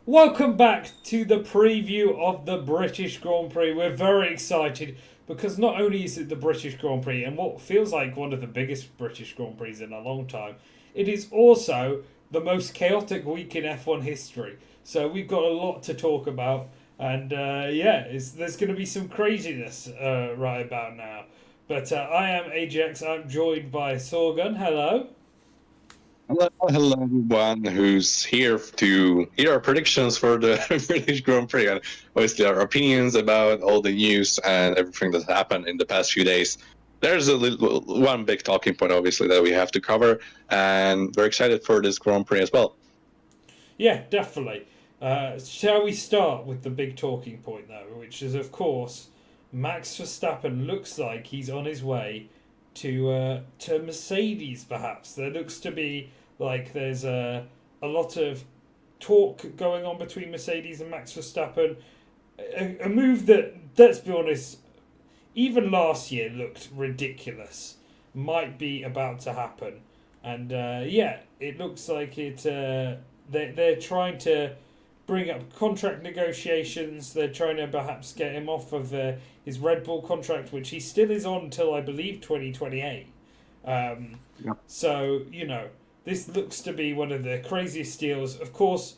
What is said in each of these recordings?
Welcome back to the preview of the British Grand Prix. We're very excited because not only is it the British Grand Prix and what feels like one of the biggest British Grand Prix in a long time, it is also the most chaotic week in F1 history. So we've got a lot to talk about, and there's going to be some craziness right about now. But I am AJX. I'm joined by Sorgun. Hello. Hello, everyone who's here to hear our predictions for the British Grand Prix and obviously our opinions about all the news and everything that's happened in the past few days. There's one big talking point, obviously, that we have to cover, and we're excited for this Grand Prix as well. Yeah, definitely. Shall we start with the big talking point, though, which is, of course, Max Verstappen looks like he's on his way to Mercedes, perhaps. There looks to be like there's a lot of talk going on between Mercedes and Max Verstappen. A move that, let's be honest, even last year looked ridiculous, might be about to happen. And it looks like they're trying to bring up contract negotiations. They're trying to perhaps get him off of his Red Bull contract, which he still is on until I believe 2028. Yeah. So, this looks to be one of the craziest deals. Of course,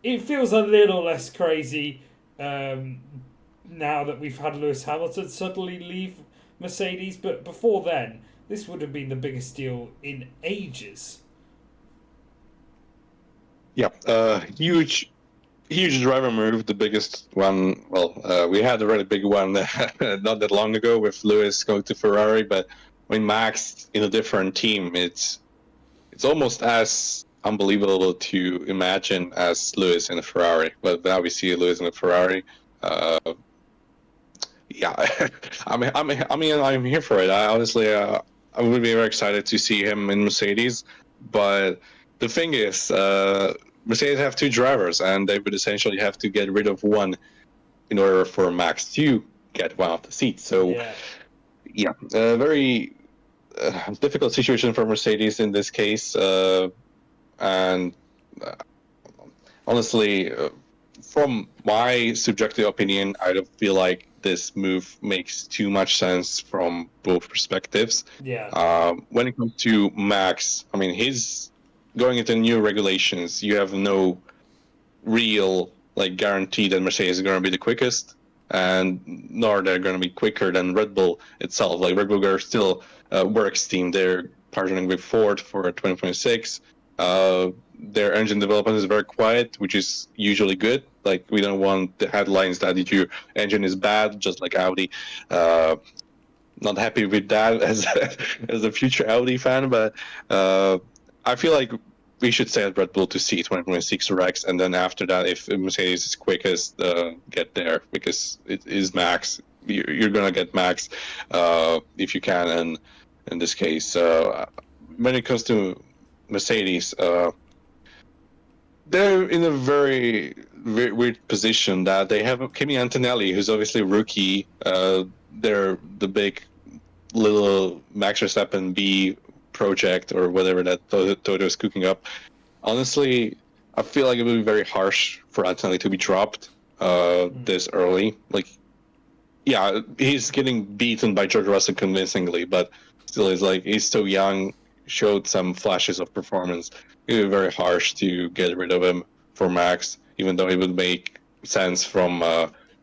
it feels a little less crazy now that we've had Lewis Hamilton suddenly leave Mercedes, but before then, this would have been the biggest deal in ages. Yeah, huge driver move, the biggest one. Well, we had a really big one not that long ago with Lewis going to Ferrari, but when Max in a different team, it's almost as unbelievable to imagine as Lewis in a Ferrari. But now we see Lewis in a Ferrari. Uh, yeah, I'm here for it. I honestly, I would be very excited to see him in Mercedes. But the thing is, Mercedes have two drivers, and they would essentially have to get rid of one in order for Max to get one of the seats. So, yeah, very difficult situation for Mercedes in this case. And honestly, from my subjective opinion, I don't feel like this move makes too much sense from both perspectives. Yeah. When it comes to Max, I mean, he's going into new regulations. You have no real guarantee that Mercedes is going to be the quickest, and nor they're going to be quicker than Red Bull itself. Like Red Bull are still works team. They're partnering with Ford for 2026. Their engine development is very quiet, which is usually good. Like we don't want the headlines that your engine is bad, just like Audi. Not happy with that as a future Audi fan, but I feel like we should stay at Red Bull to see 2026 Rex, and then after that, if Mercedes is quickest, get there because it is Max. You're gonna get Max if you can, and in this case, when it comes to Mercedes, they're in a very, very weird position that they have Kimi Antonelli, who's obviously a rookie. They're the big little Max Verstappen B project or whatever that Toto is cooking up. Honestly, I feel like it would be very harsh for Antonelli to be dropped this early. Like, yeah, he's getting beaten by George Russell convincingly, but still, he's so young. Showed some flashes of performance. It would be very harsh to get rid of him for Max, even though it would make sense from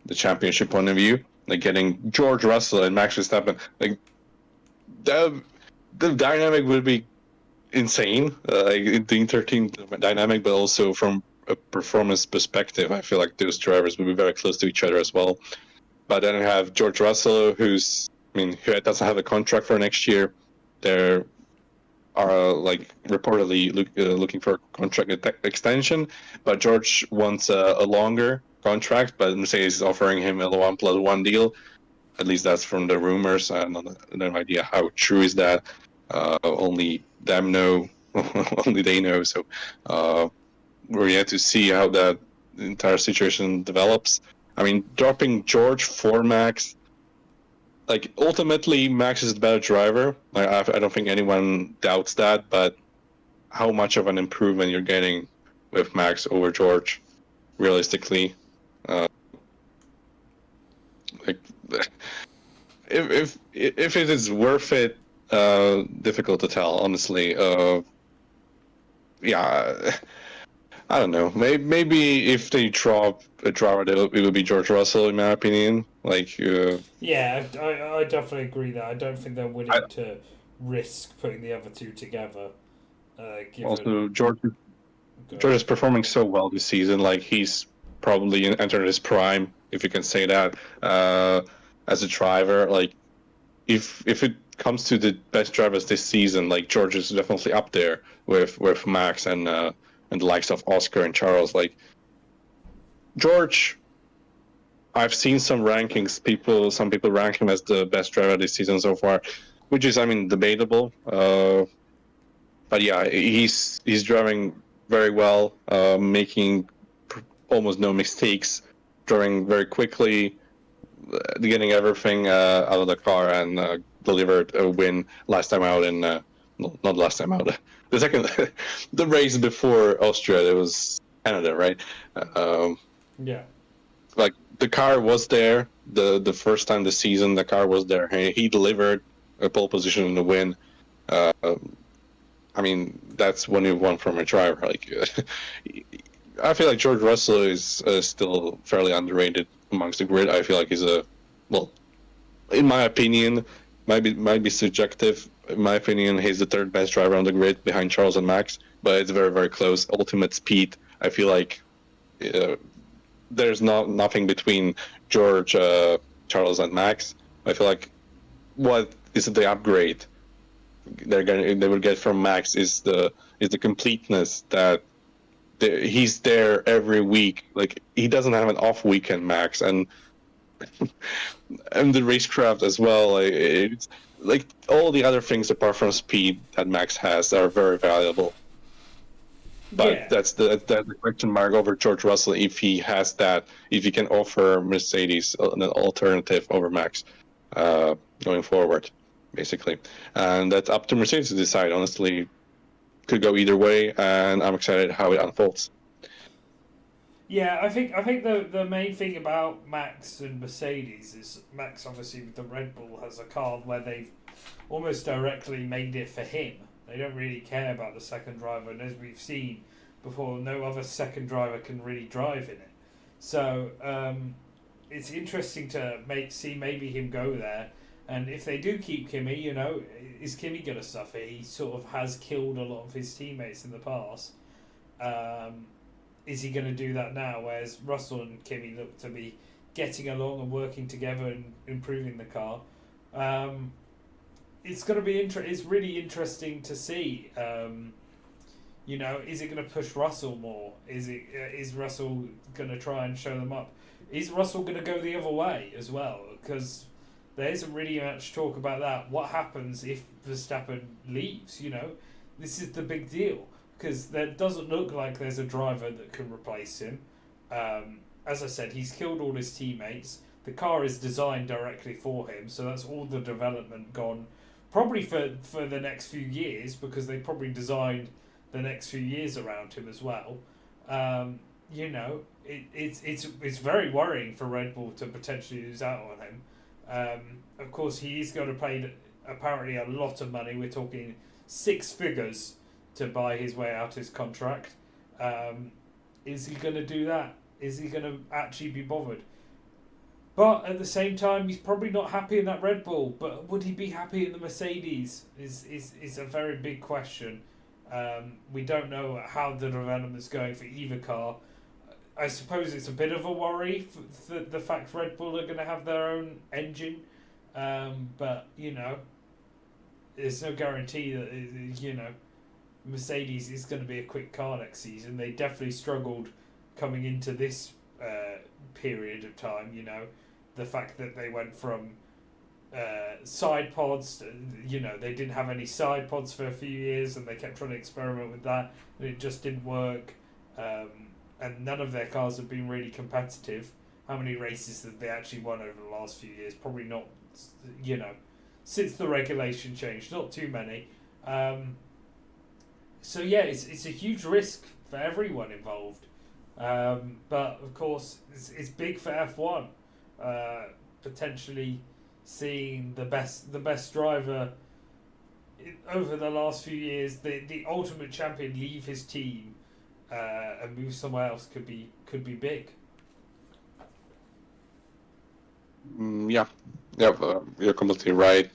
the championship point of view. Like getting George Russell and Max Verstappen, like the dynamic would be insane, the inter-team dynamic, but also from a performance perspective, I feel like those drivers would be very close to each other as well. But then you have George Russell, who doesn't have a contract for next year. There are reportedly looking for a contract extension, but George wants a longer contract, but Mercedes is offering him a 1+1 deal. At least that's from the rumors. I have no idea how true is that. Only them know. Only they know. So we're yet to see how that entire situation develops. I mean, dropping George for Max, ultimately Max is the better driver. I don't think anyone doubts that. But how much of an improvement you're getting with Max over George? realistically. Like, if it is worth it, difficult to tell, honestly. Yeah, I don't know. Maybe if they drop a driver, it would be George Russell, in my opinion. Like, Yeah, I definitely agree that I don't think they're I, willing to risk putting the other two together. Given also George go. George is performing so well this season. Like, he's probably entered his prime, if you can say that, as a driver. Like, if it comes to the best drivers this season, like, George is definitely up there with Max and the likes of Oscar and Charles. Like, George, I've seen some rankings. Some people rank him as the best driver this season so far, which is, I mean, debatable. But yeah, he's driving very well, making almost no mistakes, driving very quickly, getting everything out of the car, and delivered a win last time out in no, not last time out, the second the race before Austria. It was Canada, right? Um, Yeah. like, the car was there the first time this season. The car was there. He delivered a pole position in the win. Uh, I mean, that's when you want from a driver. Like, I feel like George Russell is still fairly underrated amongst the grid. I feel like he's well, in my opinion, might be subjective. In my opinion, he's the third best driver on the grid behind Charles and Max, but it's very, very close. Ultimate speed, I feel like uh, there's nothing between George, Charles, and Max. I feel like what is the upgrade they will get from Max is the completeness that he's there every week. Like, he doesn't have an off weekend, Max, and the racecraft as well. Like, it's like all the other things apart from speed that Max has are very valuable. But Yeah. that's the question mark over George Russell, if he has that, if he can offer Mercedes an alternative over Max going forward, basically. And that's up to Mercedes to decide. Honestly, could go either way, and I'm excited how it unfolds. Yeah, I think the main thing about Max and Mercedes is Max obviously with the Red Bull has a car where they've almost directly made it for him. They don't really care about the second driver, and as we've seen before, no other second driver can really drive in it. So it's interesting to see maybe him go there. And if they do keep Kimi, is Kimi going to suffer? He sort of has killed a lot of his teammates in the past. Um, is he going to do that now? Whereas Russell and Kimi look to be getting along and working together and improving the car. Um, it's going to be It's really interesting to see. Is it going to push Russell more? Is Russell going to try and show them up? Is Russell going to go the other way as well? Because there isn't really much talk about that. What happens if Verstappen leaves? This is the big deal because there doesn't look like there's a driver that can replace him. As I said, he's killed all his teammates. The car is designed directly for him, so that's all the development gone. Probably for the next few years because they probably designed the next few years around him as well. It's very worrying for Red Bull to potentially lose out on him. Of course, he's going to pay apparently a lot of money. We're talking six figures to buy his way out his contract. Is he going to do that? Is he going to actually be bothered? But at the same time, he's probably not happy in that Red Bull. But would he be happy in the Mercedes? Is a very big question. We don't know how the development's going for either car. I suppose it's a bit of a worry for the fact Red Bull are going to have their own engine. But, there's no guarantee that, Mercedes is going to be a quick car next season. They definitely struggled coming into this period of time, the fact that they went from side pods, they didn't have any side pods for a few years and they kept trying to experiment with that and it just didn't work. And none of their cars have been really competitive. How many races have they actually won over the last few years? Probably not, since the regulation changed, not too many. So yeah, it's a huge risk for everyone involved. But of course, it's big for F1. Potentially seeing the best driver over the last few years, the ultimate champion, leave his team and move somewhere else could be big. Yeah, yeah, you're completely right.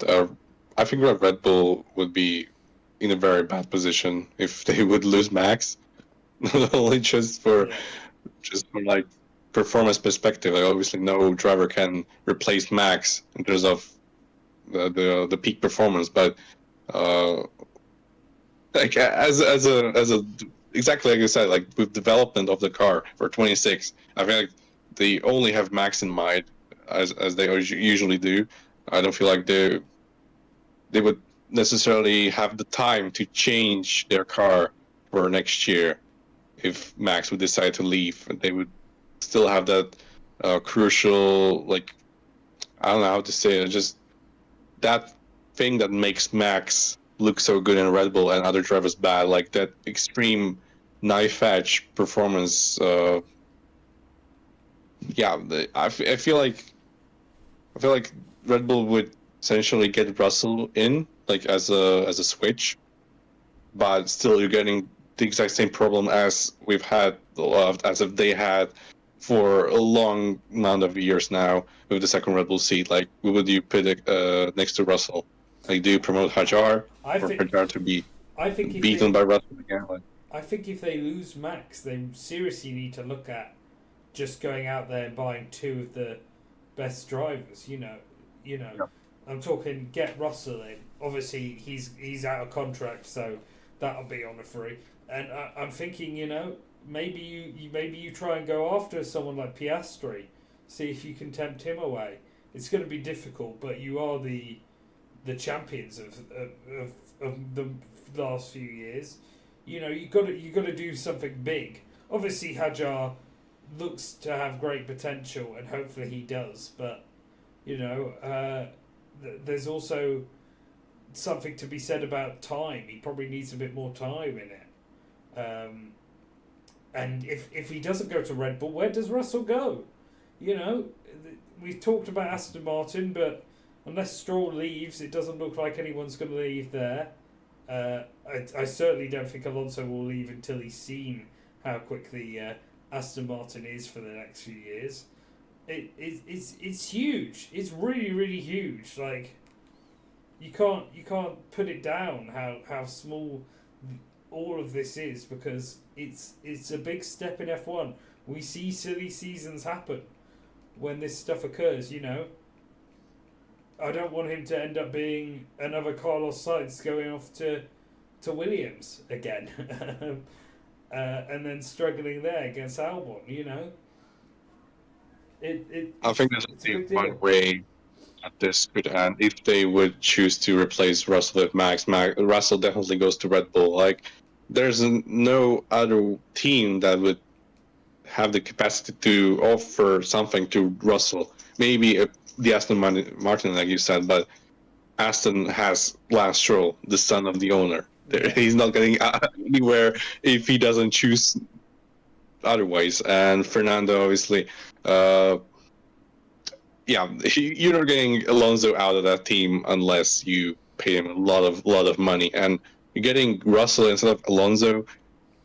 I think that Red Bull would be in a very bad position if they would lose Max, not only Yeah, just from like performance perspective. Like obviously, no driver can replace Max in terms of the peak performance, but uh, like as a exactly like you said, like with development of the car for 26, I feel like they only have Max in mind as they usually do. I don't feel like they would necessarily have the time to change their car for next year if Max would decide to leave. They would still have that crucial, like, I don't know how to say it, just that thing that makes Max look so good in Red Bull and other drivers bad, like that extreme knife edge performance. Yeah, I feel like Red Bull would essentially get Russell in like as a switch, but still you're getting the exact same problem as we've had, as if they had for a long amount of years now with the second Red Bull seat. Like, who would you put next to Russell? Like, do you promote Hajar I for think Hajar to be I think if beaten they by Russell again? Like, I think if they lose Max, they seriously need to look at just going out there and buying two of the best drivers. yeah. I'm talking get Russell in. Obviously, he's out of contract, so that'll be on a free. And I'm thinking, maybe you try and go after someone like Piastri, see if you can tempt him away. It's going to be difficult, but you are the champions of the last few years. You got to do something big. Obviously, Hajar looks to have great potential, and hopefully he does. But there's also something to be said about time. He probably needs a bit more time in it. And if he doesn't go to Red Bull, where does Russell go? You know, we've talked about Aston Martin, but unless Stroll leaves, it doesn't look like anyone's going to leave there. I certainly don't think Alonso will leave until he's seen how quickly Aston Martin is for the next few years. It's huge. It's really really huge. Like you can't put it down how small all of this is because it's a big step in F1. We see silly seasons happen when this stuff occurs. I don't want him to end up being another Carlos Sainz going off to Williams again, and then struggling there against Albon. I think there's It's a only big one deal. way that this could end if they would choose to replace Russell with Max. Russell definitely goes to Red Bull. Like, there's no other team that would have the capacity to offer something to Russell. Maybe the Martin, like you said, but Aston has Lance Stroll, the son of the owner. Yeah. He's not getting anywhere if he doesn't choose otherwise. And Fernando, obviously, uh, yeah, you're not getting Alonso out of that team unless you pay him a lot of money. And you're getting Russell instead of Alonso,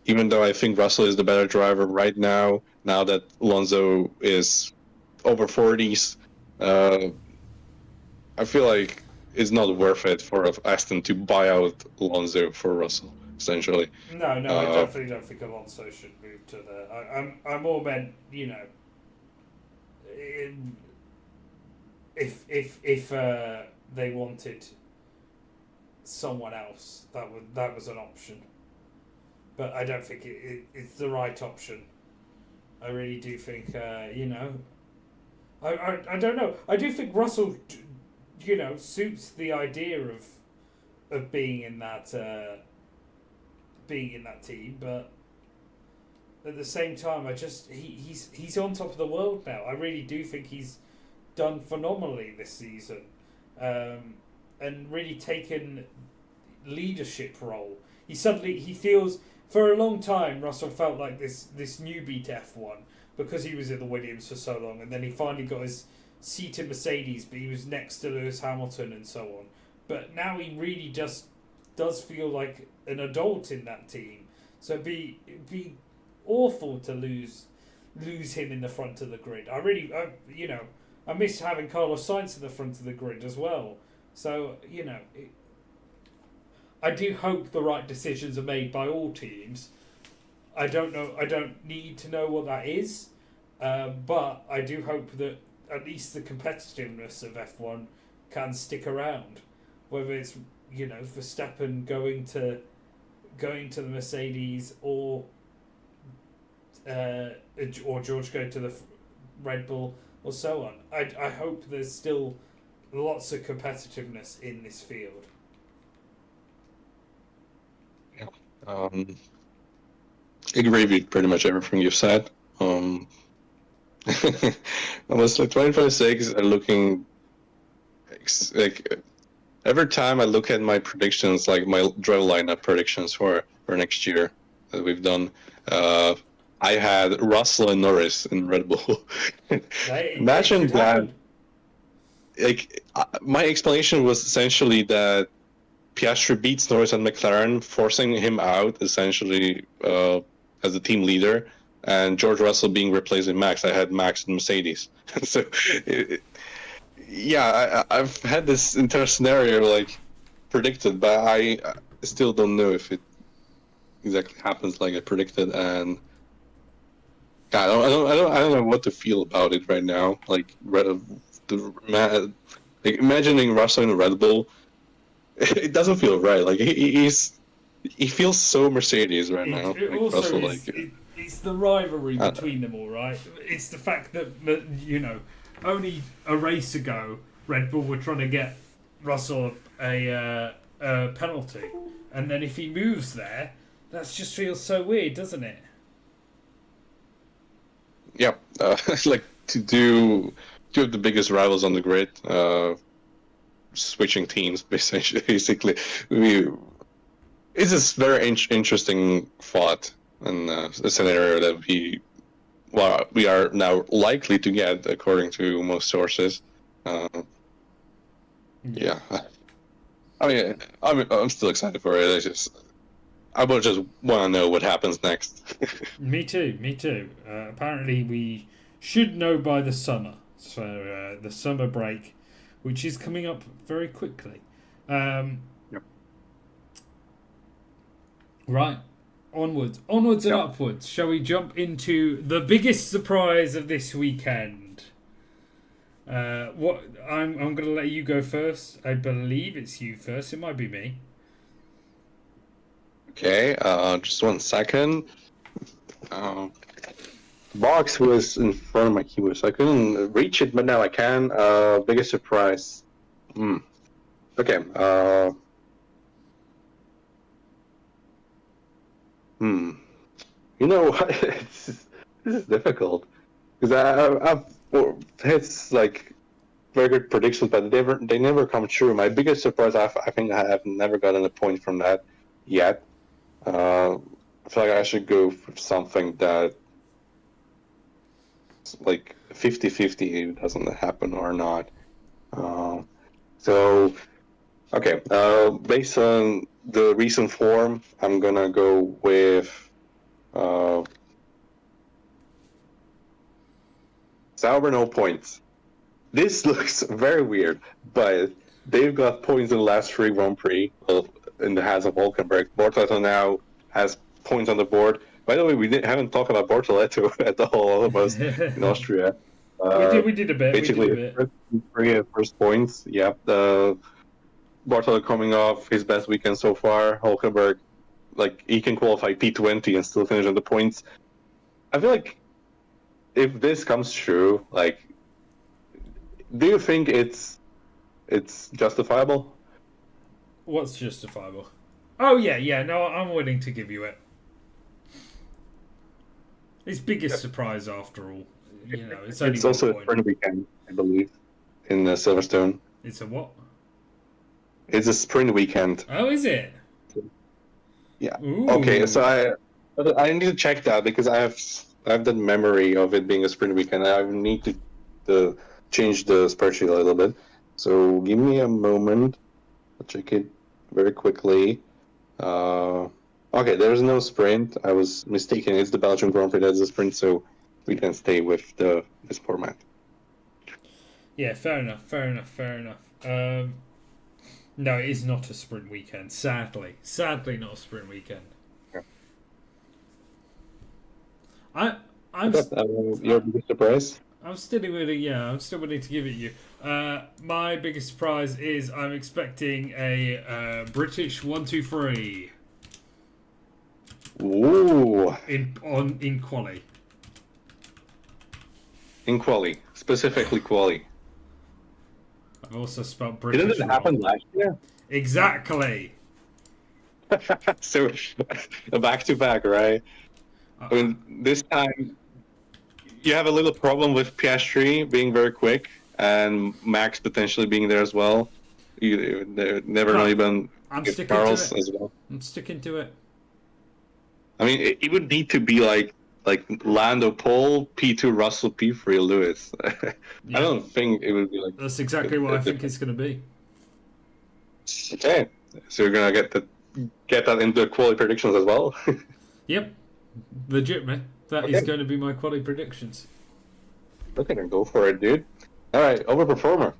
even though I think Russell is the better driver right now. Now that Alonso is over 40s, uh, I feel like it's not worth it for Aston to buy out Alonso for Russell, essentially. No, I Uh, definitely don't think Alonso should move to there. I'm more meant, in, if they wanted someone else, that was an option. But I don't think it's the right option. I really do think, I don't know. I do think Russell, suits the idea of being in that team, but at the same time, he's on top of the world now. I really do think he's done phenomenally this season, and really taken leadership role. He feels for a long time, Russell felt like this newbie to F1 because he was at the Williams for so long, and then he finally got his seat in Mercedes, but he was next to Lewis Hamilton and so on. But now he really just does feel like an adult in that team. So it'd be awful to lose him in the front of the grid. I miss having Carlos Sainz in the front of the grid as well. So I do hope the right decisions are made by all teams. I don't know. I don't need to know what that is, but I do hope that at least the competitiveness of F1 can stick around. Whether it's Verstappen going to the Mercedes or George going to the Red Bull or so on. I hope there's still lots of competitiveness in this field. Agree with pretty much everything you've said. Almost like 2026 are looking like every time I look at my predictions, like my drive lineup predictions for next year that we've done, I had Russell and Norris in Red Bull. Imagine that. Like my explanation was essentially that Piastri beats Norris and McLaren, forcing him out essentially as the team leader, and George Russell being replaced with Max. I had Max and Mercedes. So, I've had this entire scenario like predicted, but I still don't know if it exactly happens like I predicted, and I don't know what to feel about it right now. Like imagining Russell in a Red Bull, it doesn't feel right. Like he feels so Mercedes right now. It like also Russell, is, it's the rivalry between them all, right? It's the fact that only a race ago Red Bull were trying to get Russell a penalty, and then if he moves there, that just feels so weird, doesn't it? Yeah, like to do two of the biggest rivals on the grid, switching teams basically. It's this very interesting thought and a scenario that we are now likely to get according to most sources. Yeah, I'm still excited for it. I would just want to know what happens next. Me too. Apparently, we should know by the summer. So the summer break, which is coming up very quickly. Yep. Right, onwards and upwards. Shall we jump into the biggest surprise of this weekend? What I'm going to let you go first. I believe it's you first. It might be me. Okay, just 1 second. Box was in front of my keyboard, so I couldn't reach it, but now I can. Biggest surprise. Okay. You know what? This is difficult because I've hits like very good predictions, but they never come true. My biggest surprise, I think I have never gotten a point from that yet. I feel like I should go for something that like 50-50 doesn't happen or not. Okay. Based on the recent form, I'm gonna go with Sauber no points. This looks very weird, but they've got points in the last 3 Grand Prix in the hands of Hulkenberg. Bortoletto now has points on the board. By the way, haven't talked about Bortoletto at all, all of us in Austria. We did a bit. Basically, first points. Yeah. Bortoletto coming off his best weekend so far. Hulkenberg, like, he can qualify P20 and still finish on the points. I feel like if this comes true, like, do you think it's justifiable? What's justifiable? Oh yeah. No, I'm willing to give you it. It's biggest surprise after all. It's also a sprint weekend, I believe, in Silverstone. It's a what? It's a sprint weekend. Oh, is it? Yeah. Ooh. Okay, so But I need to check that because I have the memory of it being a sprint weekend. I need to change the spreadsheet a little bit. So give me a moment. I'll check it very quickly. Okay, there's no sprint. I was mistaken. It's the Belgian Grand Prix that's a sprint, so we can stay with this format. Yeah, fair enough. Fair enough. Fair enough. No, it is not a sprint weekend. Sadly, not a sprint weekend. Yeah. I'm Your biggest surprise? I'm still willing. Yeah, I'm still willing to give it you. My biggest surprise is I'm expecting a British 1-2-3 Ooh, in quali. in quali, specifically quali. I've also spelled British. Didn't it happen last year? Exactly. So, back to back, right? I mean, this time you have a little problem with Piastri being very quick and Max potentially being there as well. They've never really been I'm with sticking Charles to it. as well. I'm sticking to it. I mean, it would need to be like Lando Pole, P2 Russell, P3 Lewis. I Yeah. don't think it would be like. That's exactly what I think it's going to be. Okay, so you're gonna get that into the quality predictions as well. Yep. Legit, man. That is Okay. going to be my quality predictions. Okay, then go for it, dude. All right, overperformer.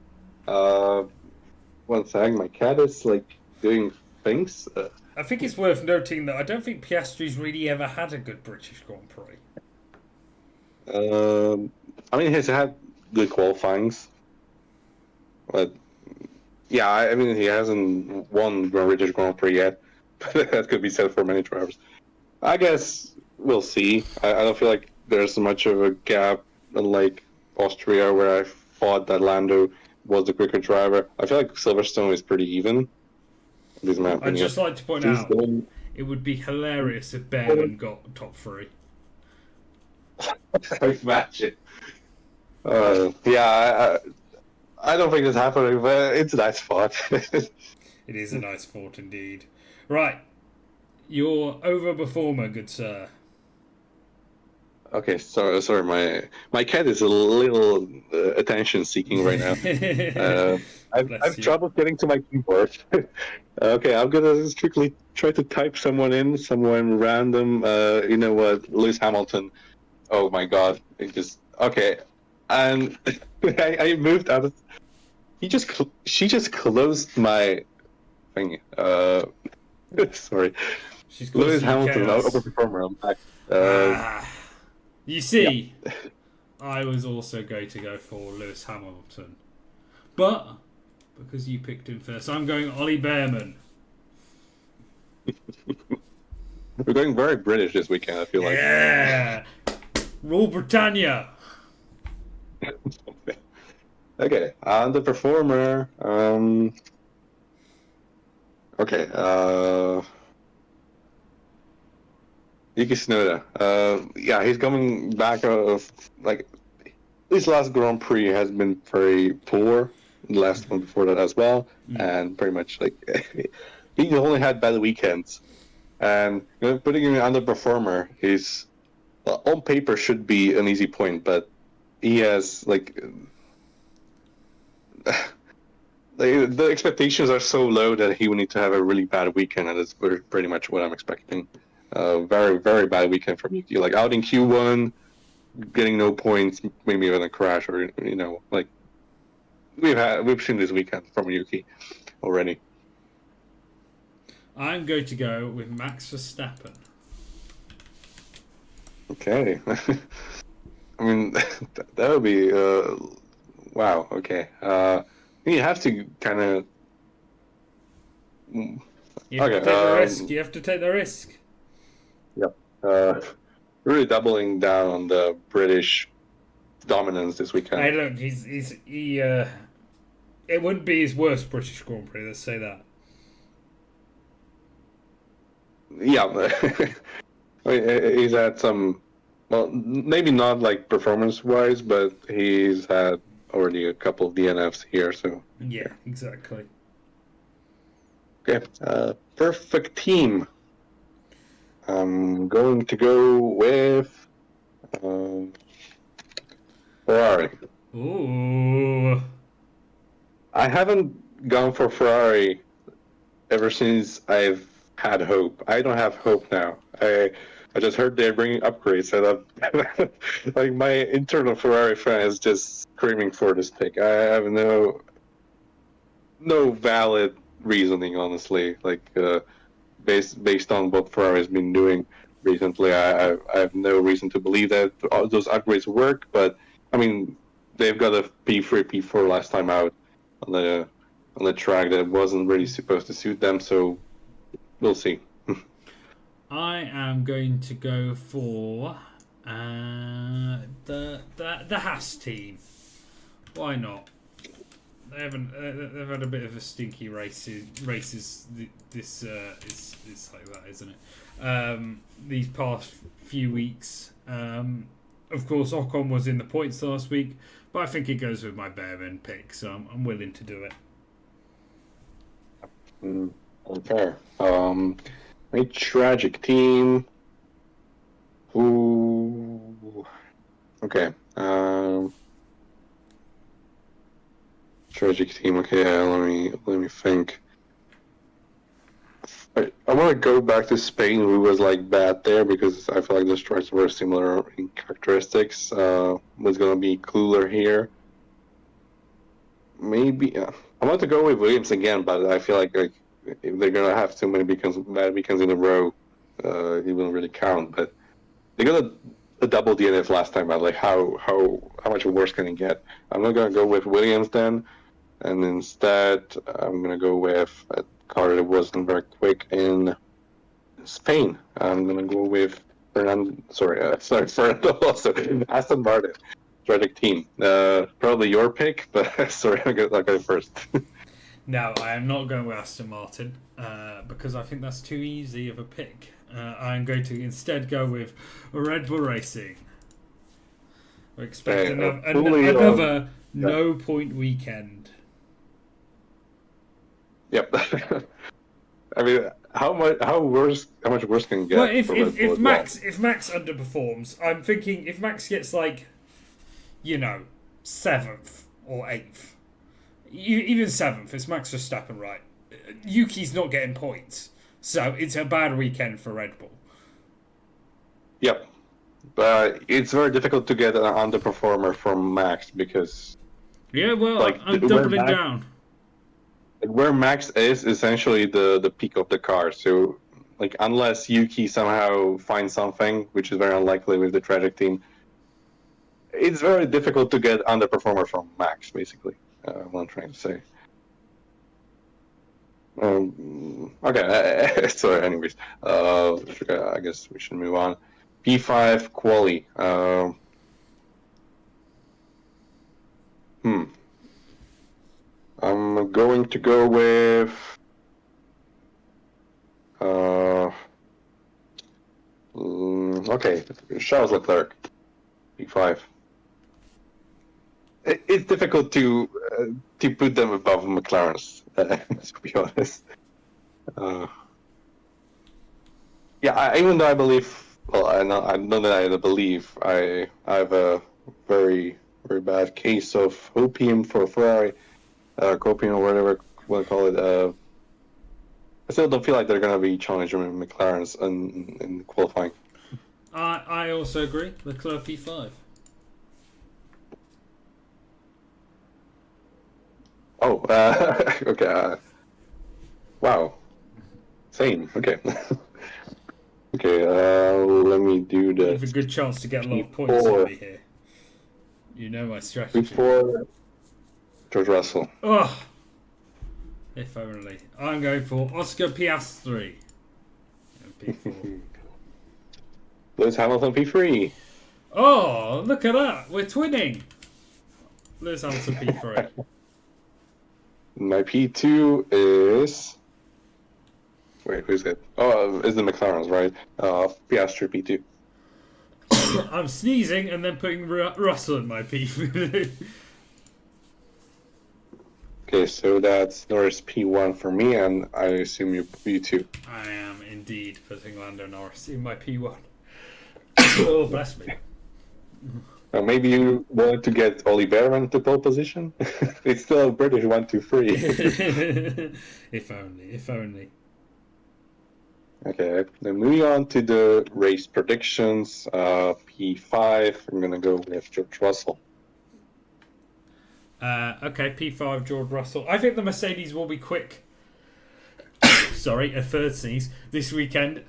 One sec, my cat is like doing things. I think it's worth noting that I don't think Piastri's really ever had a good British Grand Prix. I mean, he's had good qualifyings, but yeah, I mean, he hasn't won British Grand Prix yet. That could be said for many drivers. I guess we'll see. I don't feel like there's much of a gap unlike Austria, where I thought that Lando was the quicker driver. I feel like Silverstone is pretty even. At least in my I'd opinion. just like to point He's out, going- it would be hilarious if Behrman got top 3. Imagine. Yeah, I don't think it's happening, but it's a nice spot. It is a nice thought indeed. Right. Your overperformer, good sir. Okay, sorry. My cat is a little attention seeking right now. I've trouble getting to my keyboard. Okay, I'm gonna strictly try to type someone random. You know what, Lewis Hamilton. Oh my God, it just okay. And I moved out of. She just closed my thing. Sorry. She's Lewis causing you Hamilton, chaos. overperformer. I'm back. You see, I was also going to go for Lewis Hamilton. But, because you picked him first, I'm going Ollie Behrman. We're going very British this weekend, I feel like. Yeah! Rule Britannia! Okay, underperformer. Okay, Yuki Tsunoda. Yeah, he's coming back of like this last Grand Prix has been very poor. The last one before that as well, and pretty much like he only had bad weekends. And putting him in underperformer is on paper should be an easy point, but he has like the expectations are so low that he would need to have a really bad weekend, and that's pretty much what I'm expecting. Very, very bad weekend from Yuki. Like out in Q1, getting no points, maybe even a crash, or like we've seen this weekend from Yuki already. I'm going to go with Max Verstappen. Okay. I mean, that would be wow. Okay. You have to kind of. You have to take the risk. You have to take the risk. Yep. Really doubling down on the British dominance this weekend. Hey, look, he. It wouldn't be his worst British Grand Prix. Let's say that. Yeah, I mean, he's had some. Well, maybe not like performance-wise, but he's had already a couple of DNFs here. So Yeah, exactly. okay, perfect team. I'm going to go with Ferrari. Ooh. I haven't gone for Ferrari ever since I've had hope. I don't have hope now. I just heard they're bringing upgrades, and I'm, like my internal Ferrari fan is just screaming for this pick. I have no valid reasoning, honestly. Like based on what Ferrari has been doing recently, I have no reason to believe that those upgrades work. But I mean, they've got a P3, P4 last time out on the track that wasn't really supposed to suit them. So we'll see. I am going to go for the Haas team. Why not? They haven't. They've had a bit of a stinky races. This is like that, isn't it? These past few weeks. Of course, Ocon was in the points last week, but I think it goes with my Bearman pick, so I'm willing to do it. Okay. A tragic team. Ooh. Okay. Tragic team. Okay. Let me think. I want to go back to Spain, who was like bad there because I feel like the strikes were similar in characteristics. Was gonna be Kluler here. Maybe I want to go with Williams again, but I feel like if they're gonna have too many bad weekends in a row, it won't really count. But they got a double DNF last time out. Like how much worse can it get? I'm not gonna go with Williams then, and instead I'm gonna go with a car that wasn't very quick in Spain. I'm gonna go with Fernando. Fernando also Aston Martin. Tragic team. Probably your pick, but sorry, I got first. No, I am not going with Aston Martin because I think that's too easy of a pick. I'm going to instead go with Red Bull Racing. We expect another no-point weekend. Yep. I mean, how much worse can it get? Well, if Max underperforms, I'm thinking if Max gets like, 7th or 8th. Even 7th, it's Max Verstappen, right? Yuki's not getting points, so it's a bad weekend for Red Bull. Yep, but it's very difficult to get an underperformer from Max because I'm doubling down. Where Max is essentially the peak of the car, so unless Yuki somehow finds something, which is very unlikely with the tragic team, it's very difficult to get underperformer from Max, basically. What I'm trying to say. Okay. So, anyways, I guess we should move on. P5 quali. I'm going to go with. Okay, Charles Leclerc, P5. It's difficult to put them above McLaren's, to be honest. Even though I believe, I know that I believe I have a very, very bad case of opium for Ferrari, copium or whatever you want to call it. I still don't feel like they're going to be challenging McLaren's in qualifying. I also agree. Leclerc P5. Oh, okay. Wow. Same. Okay. Okay, let me do this. You have a good chance to get a lot of points over here. You know my strategy. Before George Russell. Oh, if only. I'm going for Oscar Piastri. P4. Lewis Hamilton P3. Oh, look at that. We're twinning. Lewis Hamilton P3. My P2 is... Wait, who's it? Oh, it's the McLaren's, right? Piastri P2. I'm sneezing and then putting Russell in my P3. Okay, so that's Norris P1 for me, and I assume you P2. I am indeed putting Lando Norris in my P1. Oh, bless me. Maybe you wanted to get Ollie Behrman to pole position? It's still a British 1-2-3. If only, if only. Okay, then moving on to the race predictions. P5, I'm going to go with George Russell. Okay, P5, George Russell. I think the Mercedes will be quick. Sorry, a third sneeze this weekend.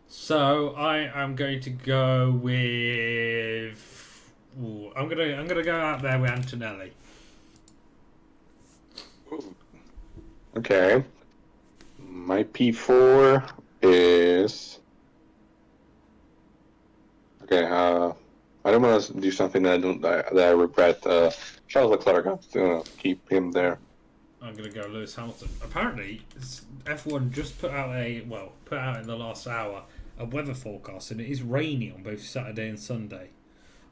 So I am going to go with. Ooh, I'm gonna go out there with Antonelli. Okay. My P4 is. Okay, I don't want to do something that I regret. Charles Leclerc, I'm going to keep him there. I'm gonna go Lewis Hamilton. Apparently, F1 just put out in the last hour a weather forecast, and it is raining on both Saturday and Sunday.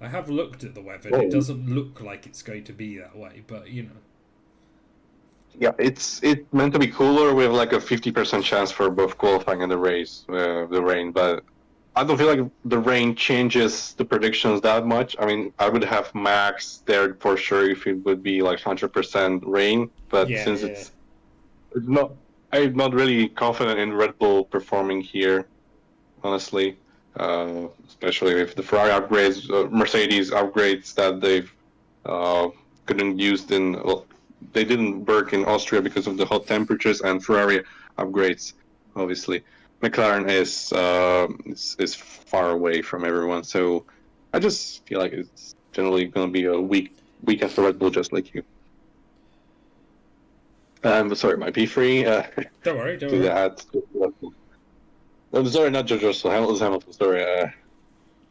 I have looked at the weather, and it doesn't look like it's going to be that way, but you know. Yeah, it's meant to be cooler with like a 50% chance for both qualifying and the race, the rain, but I don't feel like the rain changes the predictions that much. I mean, I would have Max there for sure if it would be like 100% rain, but Yeah, since yeah. it's not, I'm not really confident in Red Bull performing here, honestly. Especially if the Ferrari upgrades, Mercedes upgrades that they've couldn't use they didn't work in Austria because of the hot temperatures, and Ferrari upgrades, obviously. McLaren is far away from everyone, so I just feel like it's generally going to be a week after Red Bull, just like you. Sorry, my P3. Don't worry, don't To worry. that. I'm sorry, not George Russell. Hamilton. Sorry,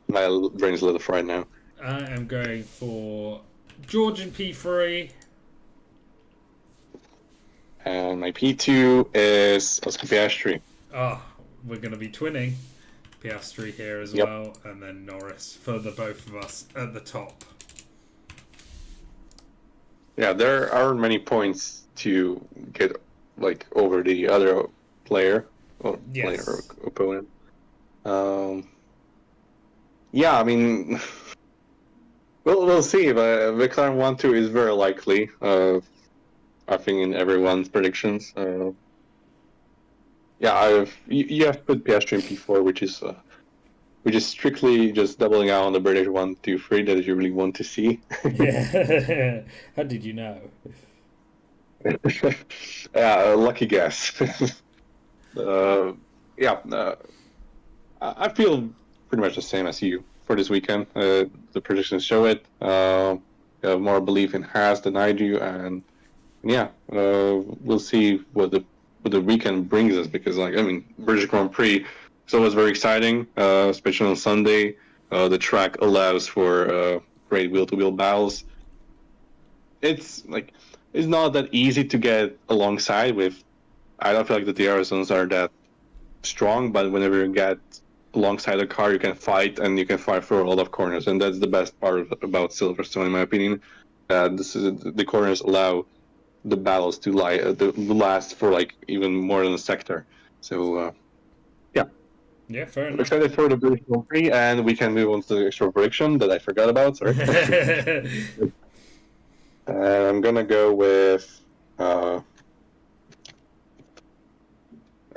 my brain's a little fried now. I am going for George in P3. And my P2 is Oscar Piastri. Ah, we're going to be twinning Piastri here as Yep. well, and then Norris for the both of us at the top. Yeah, there aren't many points to get like over the other player or Yes. opponent. Yeah, I mean, we'll see. But McLaren 1-2 is very likely. I think in everyone's predictions. Yeah, you have to put Piastri in P4, which is strictly just doubling out on the British 1-2-3 that you really want to see. Yeah. How did you know? Yeah, lucky guess. Yeah, I feel pretty much the same as you for this weekend. The predictions show it. You have more belief in Haas than I do, and yeah, we'll see what the weekend brings us. Because, like, I mean, British Grand Prix is always very exciting, especially on Sunday. The track allows for great wheel-to-wheel battles. It's like it's not that easy to get alongside with. I don't feel like the DRS zones are that strong, but whenever you get alongside a car, you can fight, and you can fight for a lot of corners, and that's the best part about Silverstone, in my opinion. The corners allow the battles to last for like even more than a sector. So yeah, Yeah, fair I'm enough. excited for the British Grand Prix, and we can move on to the extra prediction that I forgot about. Sorry. I'm gonna go with.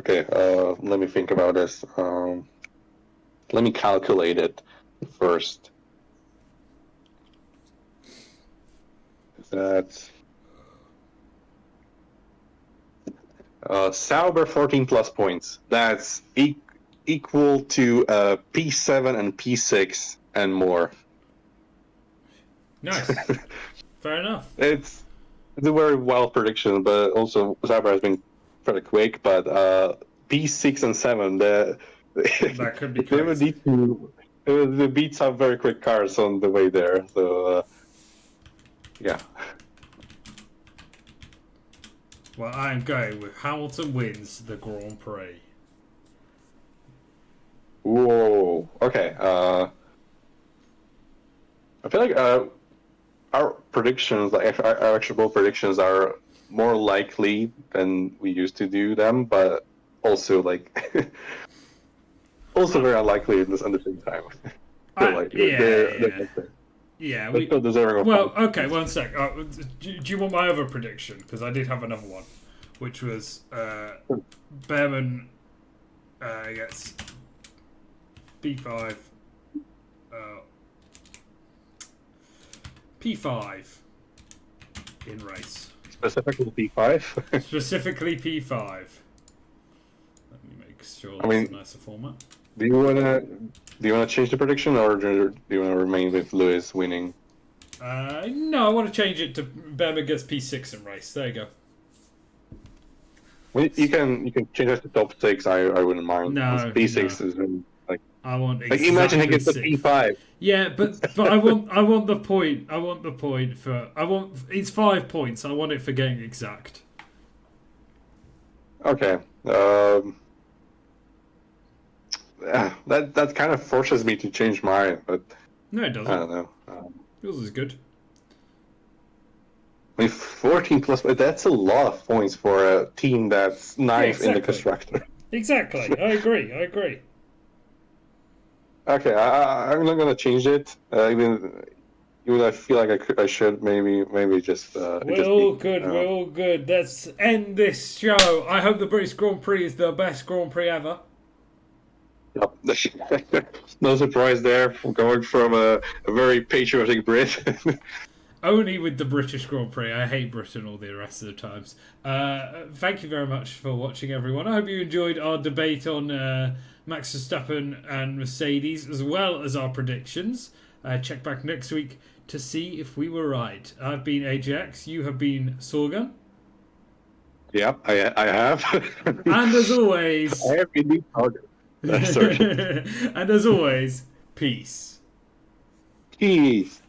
Okay, let me think about this. Let me calculate it first. That's Sauber 14 plus points. That's equal to P7 and P6 and more. Nice. Fair enough. It's a very wild prediction, but also Sauber has been pretty quick. But P6 and 7, That could be they would crazy. need to beat some very quick cars on the way there. So yeah. Well, I'm going with Hamilton wins the Grand Prix. Whoa. Okay. I feel like our predictions, like our actual predictions, are more likely than we used to do them, but also like also very unlikely at the same time. Feel like Yeah, they're still deserving of well, points. okay, one sec. Do you want my other prediction? Because I did have another one, which was Behrman gets B5, P5 in race. Specifically P5. Specifically P5. Let me make sure that's a nicer format. Do you wanna change the prediction, or do you wanna remain with Lewis winning? No, I want to change it to Behrman gets P6 in race. There you go. Well, you can change it to top 6. I wouldn't mind. No, P6 is like I want like imagine he gets the six. P5. Yeah, but I want the point. I want the point for it's 5 points. I want it for getting exact. Okay. That kind of forces me to change mine, but No, it doesn't. I don't know. Yours is good. I mean, 14 plus, but that's a lot of points for a team that's ninth in the exactly. constructor. Exactly. I agree. Okay, I'm not gonna change it. Even I feel like I should maybe just. We're all good. Let's end this show. I hope the British Grand Prix is the best Grand Prix ever. Yep. No surprise there. Going from a very patriotic Brit. Only with the British Grand Prix. I hate Britain all the rest of the times. Thank you very much for watching, everyone. I hope you enjoyed our debate on Max Verstappen and Mercedes, as well as our predictions. Check back next week to see if we were right. I've been AJX. You have been Sorgan. Yep, I have. And as always... I have been Sorgan. And as always, peace. Peace.